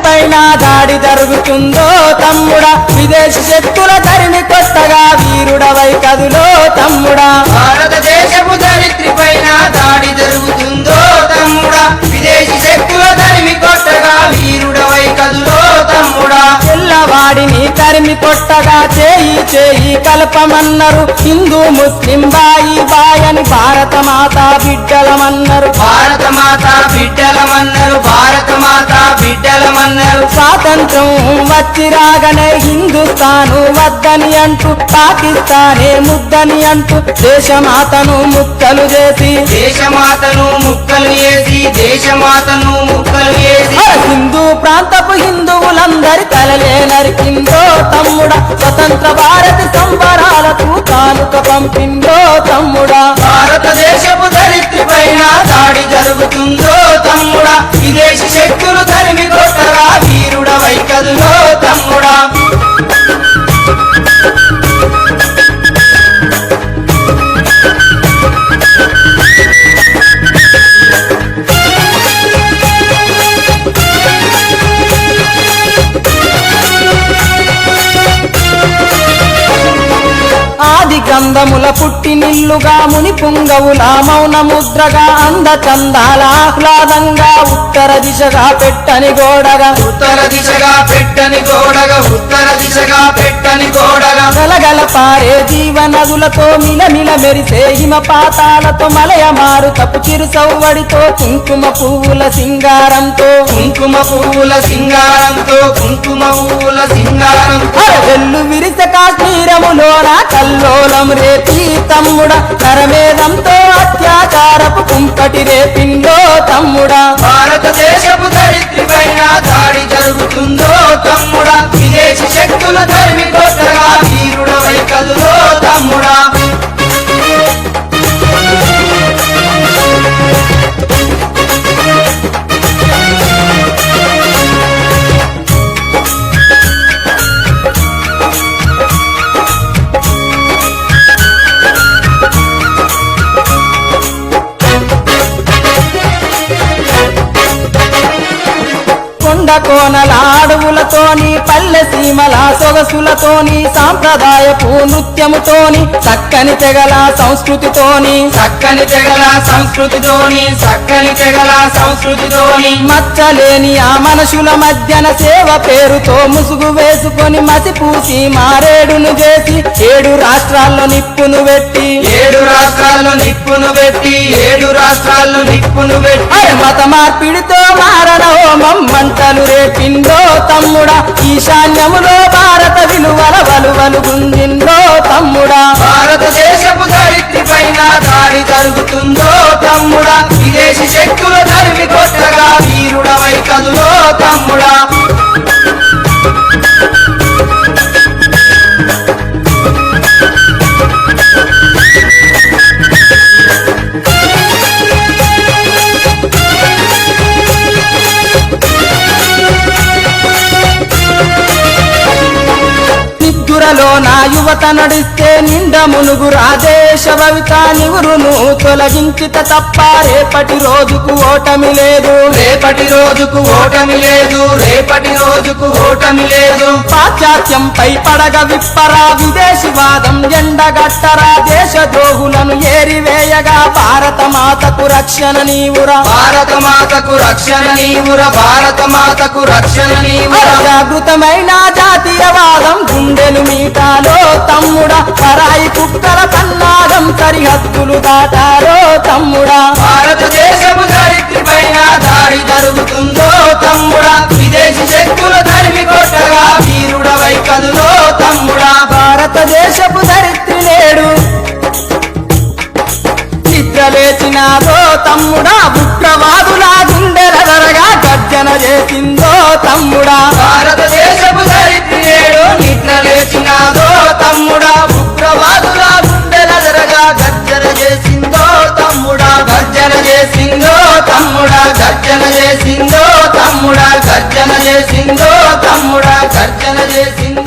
పైన దాడి జరుగుతుందో తమ్ముడా విదేశీ శక్తుల తరిమి కొట్టగా వీరుడవై కదులో తమ్ముడా భారతదేశపు ధరిత్రి పైన దాడి జరుగుతుందో తమ్ముడా విదేశీ శక్తుల తరిమి కొట్టగా వీరుడవై కదులో తమ్ముడా పిల్లవాడిని తరిమి కొట్టగా చేయి చేయి కలపమన్నారు హిందూ ముస్లిం బాయి బాయని భారత మాత బిడ్డలమన్నారు భారత మాత బిడ్డలమన్నారు భారత మాత బిడ్డలమన్నారు స్వాతంత్రం వచ్చి రాగానే హిందుస్థాను వద్దని అంటూ పాకిస్తానే ముద్దని అంటూ దేశమాతను ముక్కలు చేసి దేశమాతను ముక్కలు చేసి దేశమాతను ముక్కలు చేసి హిందూ ప్రాంతపు హిందువులందరి తలలే నరికిందో తమ్ముడా స్వతంత్ర భారత సంబరాలకు కానుక పంపిందో తమ్ముడా భారతదేశపు ధరిత్రి పైన దాడి జరుగుతుందో తమ్ముడా విదేశీ శక్తులు తరిమి కొట్టగా వీరుడవై కదులో తమ్ముడా ఆది గంధముల పుట్టినిల్లుగా ముని పుంగవుల మౌన ముద్రగా అంద చందాల ఆహ్లాదంగా ఉత్తర దిశగా పెట్టని గోడగా ఉత్తర దిశగా పెట్టని గోడగా ఉత్తర దిశగా పెట్టని గోడగా గలగల పారే జీవనదులతో మిలమిల మెరిసే హిమపాతాలతో మలయ మారుతపు చిరు సౌవడితో కుంకుమ పువ్వుల సింగారంతో కుంకుమ పువ్వుల సింగారంతో కుంకుమ పువ్వుల సింగారంతో వెల్లు విరిస కాశ్మీరములోన కల్లోలం రేపి తమ్ముడా నరమేదంతో అత్యాచారపు కుంపటి రేపిందో తమ్ముడా భారతదేశపు ధరిత్రి పైన దాడి జరుగుతుందో తమ్ముడా విదేశీ శక్తుల తరిమి కొట్టగా వీరుడవై కదులో తమ్ముడా కొండ కోనల అడవులతోని పల్లె సీమల సొగసులతోని సాంప్రదాయపు నృత్యముతోని చక్కని తెగల సంస్కృతితోని చక్కని తెగల సంస్కృతితోని చక్కని తెగల సంస్కృతితోని మచ్చలేని ఆ మనుషుల మధ్యన సేవ పేరుతో ముసుగు వేసుకొని మసిపూసి మారేడును చేసి 7 రాష్ట్రాల్లో నిప్పును పెట్టి 7 రాష్ట్రాల్లో నిప్పును పెట్టి 7 రాష్ట్రాల్లో నిప్పును పెట్టి మత మార్పిడితో మారణ హోమం మంటలు రేపిందో తమ్ముడా ఈశాన్యములో భారత విలువల వలువలు గుంజిందో తమ్ముడా భారతదేశపు ధరిత్రి పైన దాడి జరుగుతుందో తమ్ముడా విదేశీ శక్తుల తరిమి కొట్టగా వీరుడవై కదులో తమ్ముడా నిద్దురలో నా యువత నడిస్తే నిండ మునుగురు ఆదేశ భవిత నివురును తొలగించిత తప్ప రేపటి రోజుకు ఓటమి లేదు రేపటి రోజుకు ఓటమి లేదు రేపటి రోజుకు ఓటమి లేదు పాశ్చాత్యంపై పడగ విప్పరా విదేశీవాదం ఎండగట్టరా దేశ ద్రోహులను ఏరివేయగా భారత మాతకు రక్షణ నీవురా భారత మాతకు రక్షణ నీవురా భారత మాతకు రక్షణ నీవురా జాగృతమైన జాతీయవాదం గుండెలు మీటాలో తమ్ముడా పరాయి కుక్కల పన్నాగం సరిహద్దులు దాటారో తమ్ముడా భారతదేశపు ధరిత్రి పైన దాడి జరుగుతుందో తమ్ముడా విదేశీ శక్తుల తరిమి కొట్టగా వీరుడవై కదులో తమ్ముడా భారతదేశపు ధరిత్రి నేడు నిద్రలేచినాదో తమ్ముడా ఉగ్రవాదుల గుండెల ధరగా గర్జన చేసిందో తమ్ముడా భారతదేశపు ధరిత్రి నేడు నిద్ర లేచినాదో తమ్ముడా ఉగ్రవాదుల గుండెల ధరగా గర్జన చేసిందో తమ్ముడా గర్జన చేసిందో తమ్ముడా గర్జన చేసిందో తమ్ముడా గర్జన చేసిందో తమ్ముడా గర్జన చేసిందో